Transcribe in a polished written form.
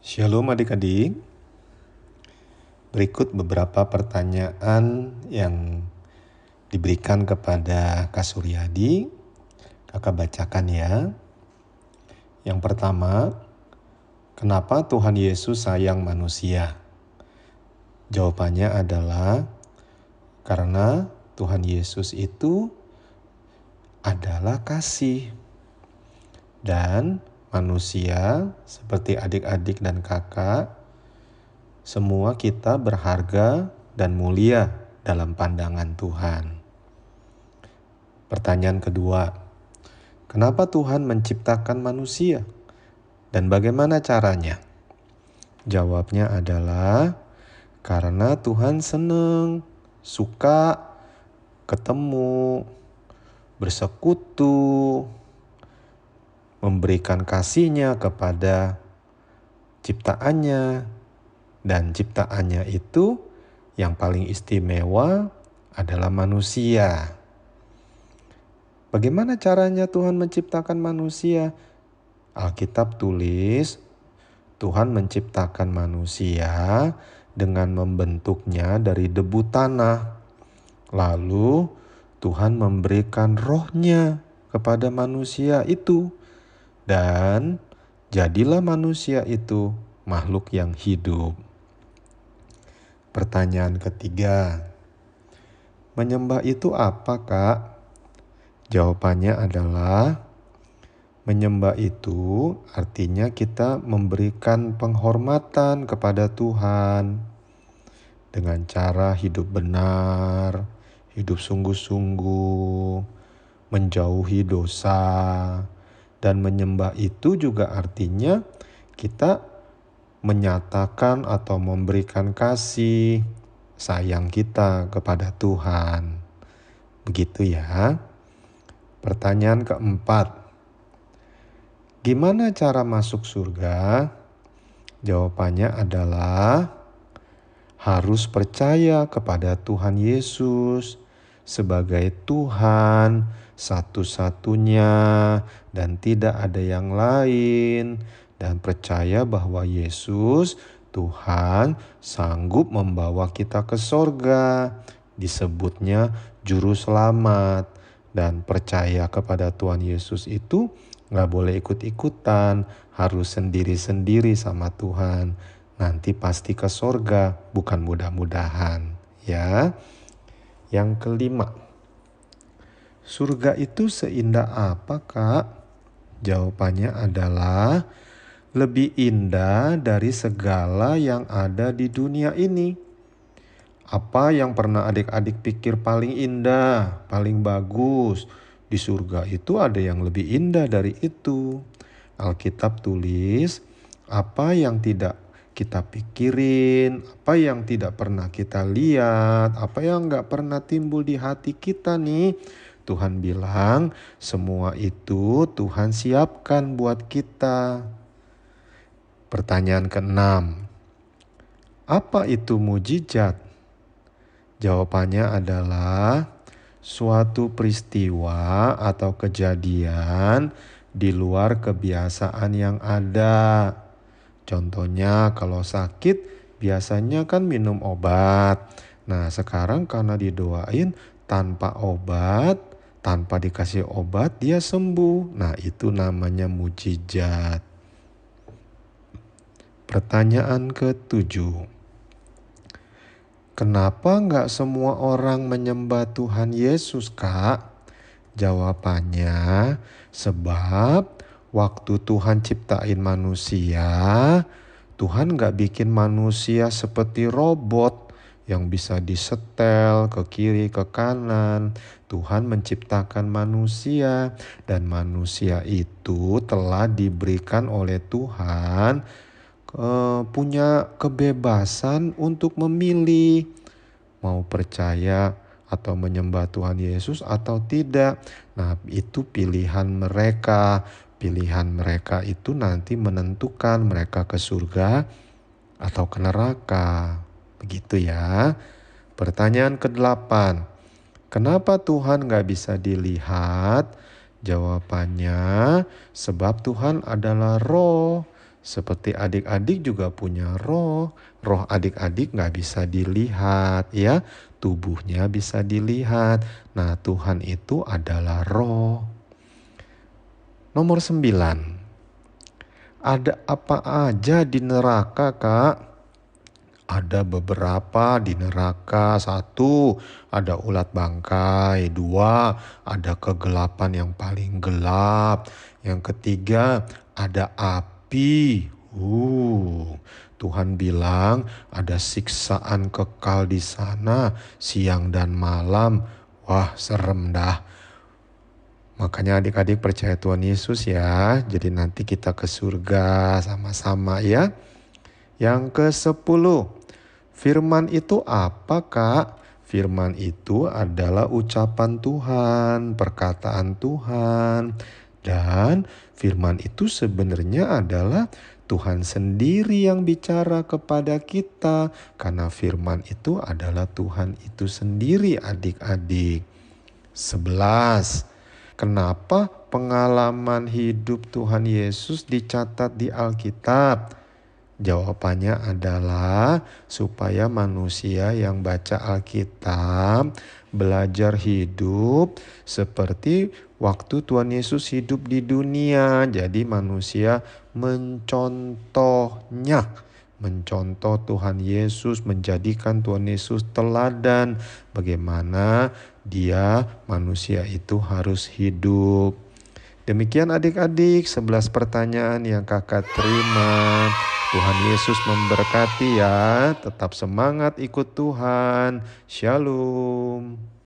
Shalom adik-adik, berikut beberapa pertanyaan yang diberikan kepada Kak Suryadi. Kakak bacakan ya. Yang pertama, kenapa Tuhan Yesus sayang manusia? Jawabannya adalah karena Tuhan Yesus itu adalah kasih. Dan manusia seperti adik-adik dan kakak, semua kita berharga dan mulia dalam pandangan Tuhan. Pertanyaan kedua, kenapa Tuhan menciptakan manusia? Dan bagaimana caranya? Jawabnya adalah karena Tuhan senang, suka ketemu, bersekutu, memberikan kasihnya kepada ciptaannya. Dan ciptaannya itu yang paling istimewa adalah manusia. Bagaimana caranya Tuhan menciptakan manusia? Alkitab tulis, Tuhan menciptakan manusia dengan membentuknya dari debu tanah. Lalu Tuhan memberikan rohnya kepada manusia itu. Dan jadilah manusia itu makhluk yang hidup. Pertanyaan ketiga, menyembah itu apa, Kak? Jawabannya adalah menyembah itu artinya kita memberikan penghormatan kepada Tuhan dengan cara hidup benar, hidup sungguh-sungguh, menjauhi dosa. Dan menyembah itu juga artinya kita menyatakan atau memberikan kasih sayang kita kepada Tuhan. Begitu ya. Pertanyaan keempat, gimana cara masuk surga? Jawabannya adalah harus percaya kepada Tuhan Yesus sebagai Tuhan satu-satunya dan tidak ada yang lain. Dan percaya bahwa Yesus, Tuhan, sanggup membawa kita ke sorga. Disebutnya juru selamat. Dan percaya kepada Tuhan Yesus itu gak boleh ikut-ikutan. Harus sendiri-sendiri sama Tuhan. Nanti pasti ke sorga, bukan mudah-mudahan. Ya. Yang kelima, surga itu seindah apa, Kak? Jawabannya adalah lebih indah dari segala yang ada di dunia ini. Apa yang pernah adik-adik pikir paling indah, paling bagus? Di surga itu ada yang lebih indah dari itu. Alkitab tulis, apa yang tidak kita pikirin, apa yang tidak pernah kita lihat, apa yang gak pernah timbul di hati kita nih. Tuhan bilang semua itu Tuhan siapkan buat kita. Pertanyaan keenam, apa itu mujizat? Jawabannya adalah suatu peristiwa atau kejadian di luar kebiasaan yang ada. Contohnya kalau sakit biasanya kan minum obat. Nah sekarang karena didoain tanpa obat, tanpa dikasih obat dia sembuh. Nah itu namanya mujizat. Pertanyaan ketujuh, kenapa gak semua orang menyembah Tuhan Yesus, Kak? Jawabannya, sebab waktu Tuhan ciptain manusia, Tuhan gak bikin manusia seperti robot yang bisa disetel ke kiri ke kanan. Tuhan menciptakan manusia dan manusia itu telah diberikan oleh Tuhan punya kebebasan untuk memilih mau percaya atau menyembah Tuhan Yesus atau tidak. Nah itu pilihan mereka. Pilihan mereka itu nanti menentukan mereka ke surga atau ke neraka. Begitu ya. Pertanyaan ke-8. Kenapa Tuhan gak bisa dilihat? Jawabannya sebab Tuhan adalah roh. Seperti adik-adik juga punya roh. Roh adik-adik nggak bisa dilihat ya. Tubuhnya bisa dilihat. Nah, Tuhan itu adalah roh. Nomor 9. Ada apa aja di neraka, Kak? Ada beberapa di neraka. Satu, ada ulat bangkai. Dua, ada kegelapan yang paling gelap. Yang ketiga, ada api. Tuhan bilang ada siksaan kekal di sana siang dan malam. Wah, serem dah. Makanya adik-adik percaya Tuhan Yesus ya. Jadi nanti kita ke surga sama-sama ya. Yang ke-10, firman itu apa, Kak? Firman itu adalah ucapan Tuhan, perkataan Tuhan. Dan firman itu sebenarnya adalah Tuhan sendiri yang bicara kepada kita. Karena firman itu adalah Tuhan itu sendiri, adik-adik. 11. Kenapa pengalaman hidup Tuhan Yesus dicatat di Alkitab? Jawabannya adalah supaya manusia yang baca Alkitab belajar hidup seperti waktu Tuhan Yesus hidup di dunia. Jadi manusia mencontoh Tuhan Yesus, menjadikan Tuhan Yesus teladan bagaimana dia manusia itu harus hidup. Demikian adik-adik 11 pertanyaan yang kakak terima. Tuhan Yesus memberkati ya. Tetap semangat ikut Tuhan. Shalom.